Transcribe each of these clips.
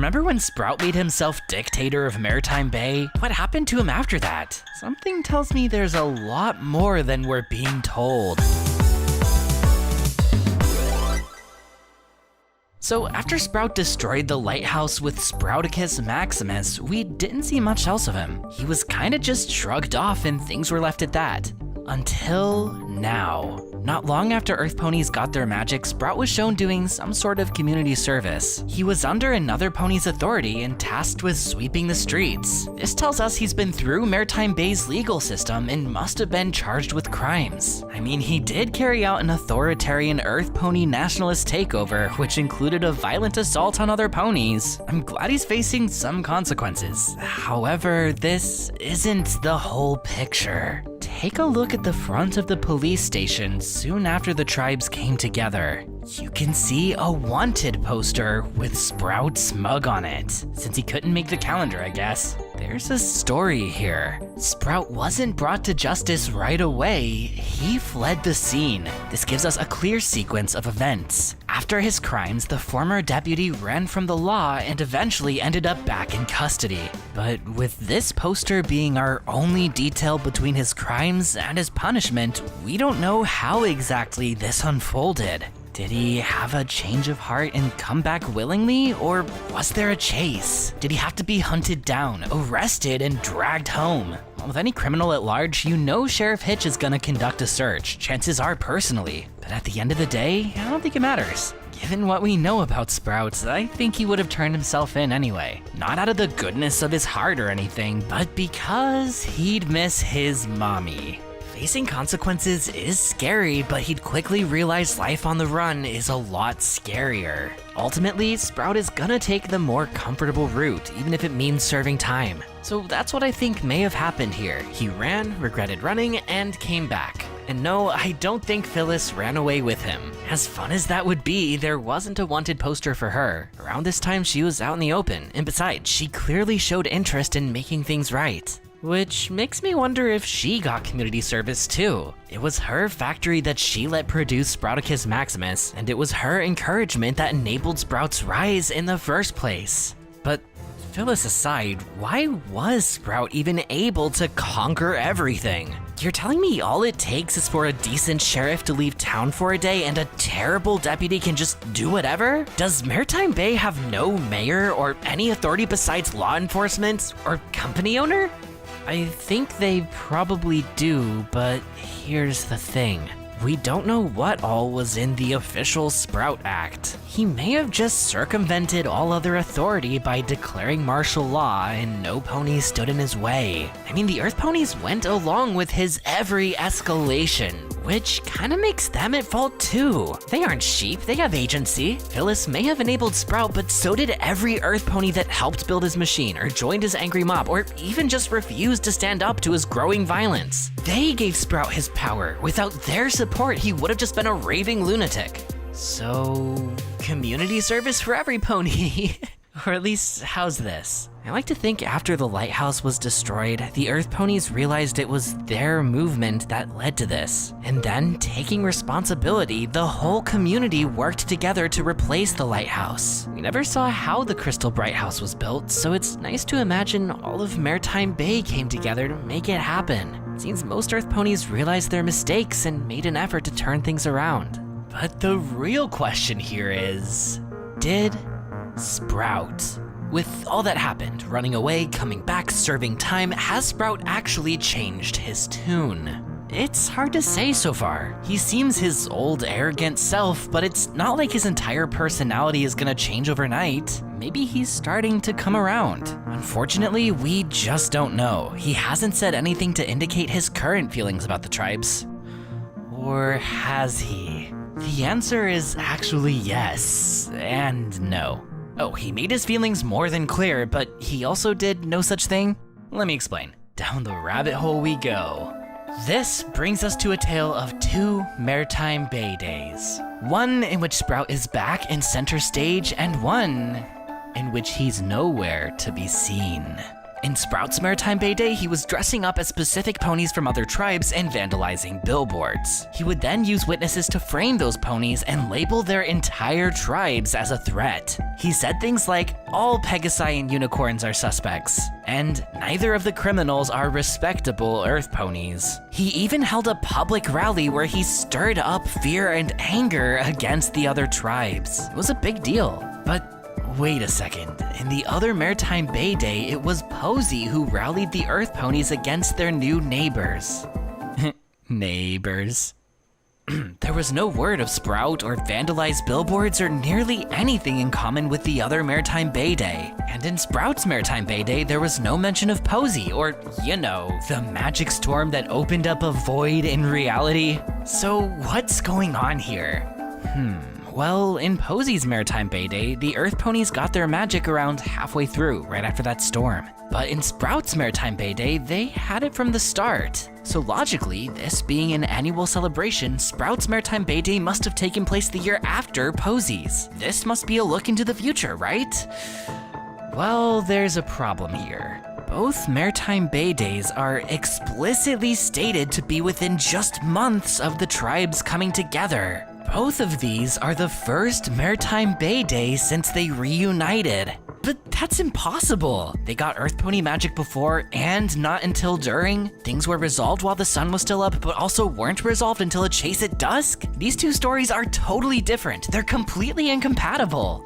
remember when Sprout made himself dictator of Maritime Bay? What happened to him after that? Something tells me there's a lot more than we're being told. So after Sprout destroyed the lighthouse with Sprouticus Maximus, we didn't see much else of him. He was kinda just shrugged off and things were left at that. Until now. Not long after Earth Ponies got their magic, Sprout was shown doing some sort of community service. He was under another pony's authority and tasked with sweeping the streets. This tells us he's been through Maritime Bay's legal system and must have been charged with crimes. I mean, he did carry out an authoritarian Earth Pony nationalist takeover, which included a violent assault on other ponies. I'm glad he's facing some consequences. However, this isn't the whole picture. Take a look at the front of the police station soon after the tribes came together. You can see a wanted poster with Sprout smug on it. Since he couldn't make the calendar, I guess. There's a story here. Sprout wasn't brought to justice right away, he fled the scene. This gives us a clear sequence of events. After his crimes, the former deputy ran from the law and eventually ended up back in custody. But with this poster being our only detail between his crimes and his punishment, we don't know how exactly this unfolded. Did he have a change of heart and come back willingly, or was there a chase? Did he have to be hunted down, arrested, and dragged home? Well, with any criminal at large, you know Sheriff Hitch is gonna conduct a search, chances are personally. But at the end of the day, I don't think it matters. Given what we know about Sprout, I think he would have turned himself in anyway. Not out of the goodness of his heart or anything, but because he'd miss his mommy. Facing consequences is scary, but he'd quickly realize life on the run is a lot scarier. Ultimately, Sprout is gonna take the more comfortable route, even if it means serving time. So that's what I think may have happened here. He ran, regretted running, and came back. And no, I don't think Phyllis ran away with him. As fun as that would be, there wasn't a wanted poster for her. Around this time, she was out in the open, and besides, she clearly showed interest in making things right. Which makes me wonder if she got community service too. It was her factory that she let produce Sprouticus Maximus, and it was her encouragement that enabled Sprout's rise in the first place. But Phyllis aside, why was Sprout even able to conquer everything? You're telling me all it takes is for a decent sheriff to leave town for a day and a terrible deputy can just do whatever? Does Maritime Bay have no mayor or any authority besides law enforcement or company owner? I think they probably do, but here's the thing. We don't know what all was in the official Sprout Act. He may have just circumvented all other authority by declaring martial law and no pony stood in his way. I mean, the Earth Ponies went along with his every escalation, which kinda makes them at fault too. They aren't sheep, they have agency. Phyllis may have enabled Sprout, but so did every Earth Pony that helped build his machine or joined his angry mob or even just refused to stand up to his growing violence. They gave Sprout his power. Without their support, he would have just been a raving lunatic. So, community service for every pony. Or at least, how's this? I like to think after the lighthouse was destroyed, the Earth Ponies realized it was their movement that led to this. And then, taking responsibility, the whole community worked together to replace the lighthouse. We never saw how the Crystal Bright House was built, so it's nice to imagine all of Maritime Bay came together to make it happen. It seems most Earth Ponies realized their mistakes and made an effort to turn things around. But the real question here is, did Sprout? With all that happened, running away, coming back, serving time, has Sprout actually changed his tune? It's hard to say so far. He seems his old arrogant self, but it's not like his entire personality is gonna change overnight. Maybe he's starting to come around. Unfortunately, we just don't know. He hasn't said anything to indicate his current feelings about the tribes. Or has he? The answer is actually yes and no. Oh, he made his feelings more than clear, but he also did no such thing? Let me explain. Down the rabbit hole we go. This brings us to a tale of 2 Maritime Bay days. One in which Sprout is back in center stage, and one in which he's nowhere to be seen. In Sprout's Maritime Bay Day, he was dressing up as specific ponies from other tribes and vandalizing billboards. He would then use witnesses to frame those ponies and label their entire tribes as a threat. He said things like, all Pegasi and unicorns are suspects, and neither of the criminals are respectable Earth ponies. He even held a public rally where he stirred up fear and anger against the other tribes. It was a big deal. But wait a second, in the other Maritime Bay Day, it was Posey who rallied the Earth ponies against their new neighbors. Neighbors. There was no word of Sprout or vandalized billboards or nearly anything in common with the other Maritime Bay Day. And in Sprout's Maritime Bay Day, there was no mention of Posey or, you know, the magic storm that opened up a void in reality. So what's going on here? Well, in Posey's Maritime Bay Day, the Earth ponies got their magic around halfway through, right after that storm. But in Sprout's Maritime Bay Day, they had it from the start. So logically, this being an annual celebration, Sprout's Maritime Bay Day must have taken place the year after Posey's. This must be a look into the future, right? Well, there's a problem here. Both Maritime Bay Days are explicitly stated to be within just months of the tribes coming together. Both of these are the first Maritime Bay Day since they reunited. But that's impossible. They got Earth Pony magic before and not until during. Things were resolved while the sun was still up, but also weren't resolved until a chase at dusk. These two stories are totally different. They're completely incompatible.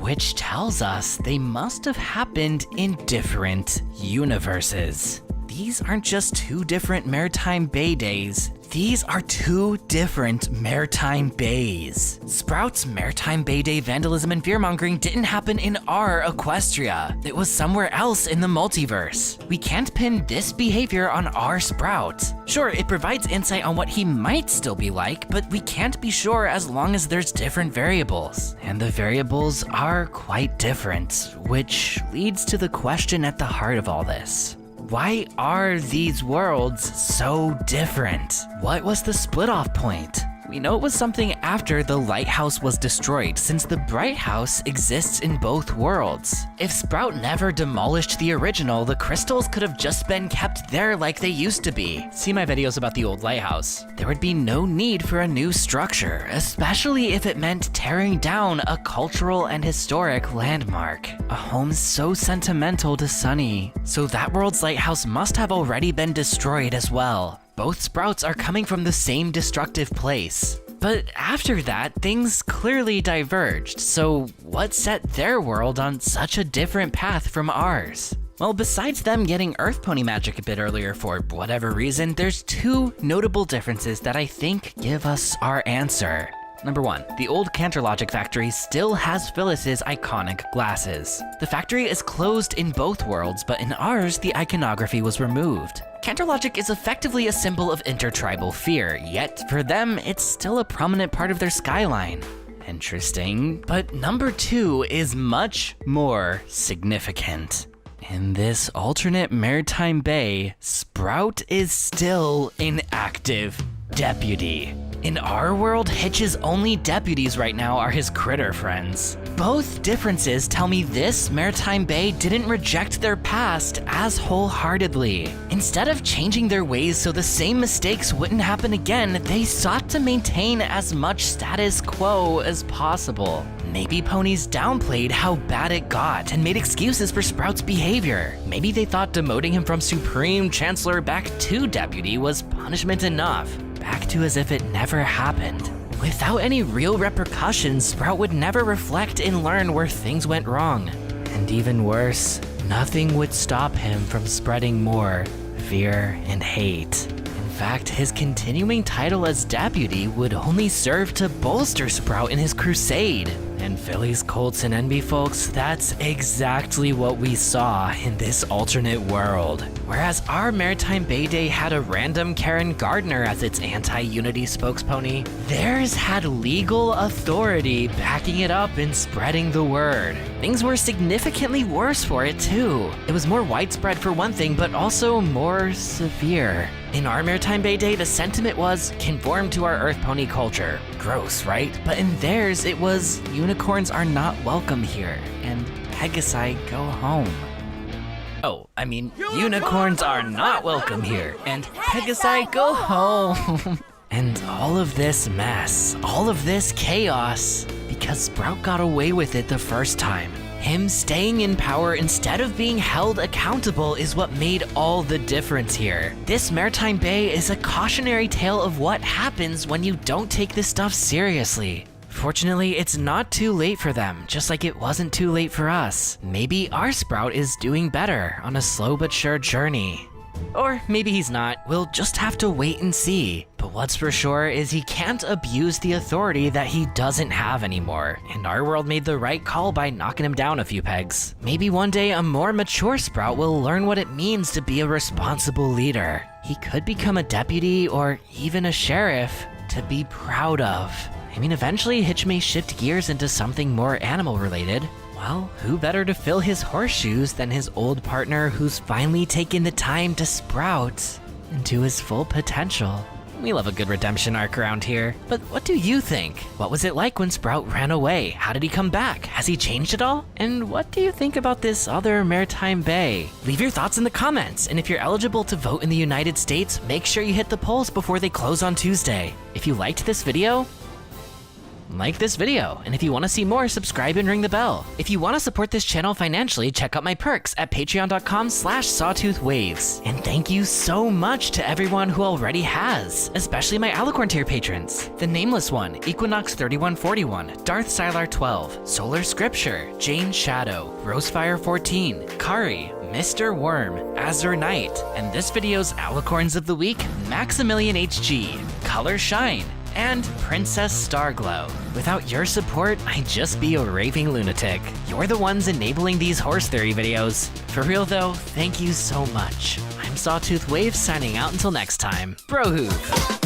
Which tells us they must have happened in different universes. These aren't just two different Maritime Bay Days. These are two different Maritime Bays. Sprout's Maritime Bay Day vandalism and fearmongering didn't happen in our Equestria. It was somewhere else in the multiverse. We can't pin this behavior on our Sprout. Sure, it provides insight on what he might still be like, but we can't be sure as long as there's different variables. And the variables are quite different, which leads to the question at the heart of all this. Why are these worlds so different? What was the split-off point? We know it was something after the lighthouse was destroyed, since the Bright House exists in both worlds. If Sprout never demolished the original, the crystals could have just been kept there like they used to be. See my videos about the old lighthouse. There would be no need for a new structure, especially if it meant tearing down a cultural and historic landmark. A home so sentimental to Sunny. So that world's lighthouse must have already been destroyed as well. Both Sprouts are coming from the same destructive place. But after that, things clearly diverged, so what set their world on such a different path from ours? Well, besides them getting Earth Pony magic a bit earlier for whatever reason, there's two notable differences that I think give us our answer. Number one, the old Canterlogic factory still has Phyllis's iconic glasses. The factory is closed in both worlds, but in ours, the iconography was removed. Canterlogic is effectively a symbol of intertribal fear, yet for them, it's still a prominent part of their skyline. Interesting. But number two is much more significant. In this alternate Maritime Bay, Sprout is still an active deputy. In our world, Hitch's only deputies right now are his critter friends. Both differences tell me this Maritime Bay didn't reject their past as wholeheartedly. Instead of changing their ways so the same mistakes wouldn't happen again, they sought to maintain as much status quo as possible. Maybe ponies downplayed how bad it got and made excuses for Sprout's behavior. Maybe they thought demoting him from Supreme Chancellor back to Deputy was punishment enough. Back to as if it never happened. Without any real repercussions, Sprout would never reflect and learn where things went wrong. And even worse, nothing would stop him from spreading more fear and hate. In fact, his continuing title as deputy would only serve to bolster Sprout in his crusade. And Phillies, Colts, and NB folks, that's exactly what we saw in this alternate world. Whereas our Maritime Bay Day had a random Karen Gardner as its anti-unity spokespony, theirs had legal authority backing it up and spreading the word. Things were significantly worse for it too. It was more widespread for one thing, but also more severe. In our Maritime Bay Day, the sentiment was, conform to our Earth Pony culture. Gross, right? But in theirs, it was, unicorns are not welcome here, and Pegasi go home. Oh, I mean, unicorns are not welcome here, and Pegasi, go home. And all of this mess, all of this chaos, because Sprout got away with it the first time. Him staying in power instead of being held accountable is what made all the difference here. This Maritime Bay is a cautionary tale of what happens when you don't take this stuff seriously. Fortunately, it's not too late for them, just like it wasn't too late for us. Maybe our Sprout is doing better on a slow but sure journey. Or maybe he's not, we'll just have to wait and see. But what's for sure is he can't abuse the authority that he doesn't have anymore, and our world made the right call by knocking him down a few pegs. Maybe one day a more mature Sprout will learn what it means to be a responsible leader. He could become a deputy or even a sheriff to be proud of. I mean, eventually Hitch may shift gears into something more animal related. Well, who better to fill his horseshoes than his old partner who's finally taken the time to sprout into his full potential. We love a good redemption arc around here. But what do you think? What was it like when Sprout ran away? How did he come back? Has he changed at all? And what do you think about this other Maritime Bay? Leave your thoughts in the comments, and if you're eligible to vote in the United States, make sure you hit the polls before they close on Tuesday. If you liked this video, like this video, and if you want to see more, subscribe and ring the bell. If you want to support this channel financially, check out my perks at patreon.com/sawtoothwaves. And thank you so much to everyone who already has, especially my Alicorn tier patrons. The Nameless One, Equinox3141, Darth Sylar 12, Solar Scripture, Jane Shadow, Rosefire 14, Kari, Mr. Worm, Azure Knight, and this video's Alicorns of the Week, Maximilian HG, Color Shine, and Princess Starglow. Without your support, I'd just be a raving lunatic. You're the ones enabling these horse theory videos. For real though, thank you so much. I'm Sawtooth Waves signing out until next time. Brohoof.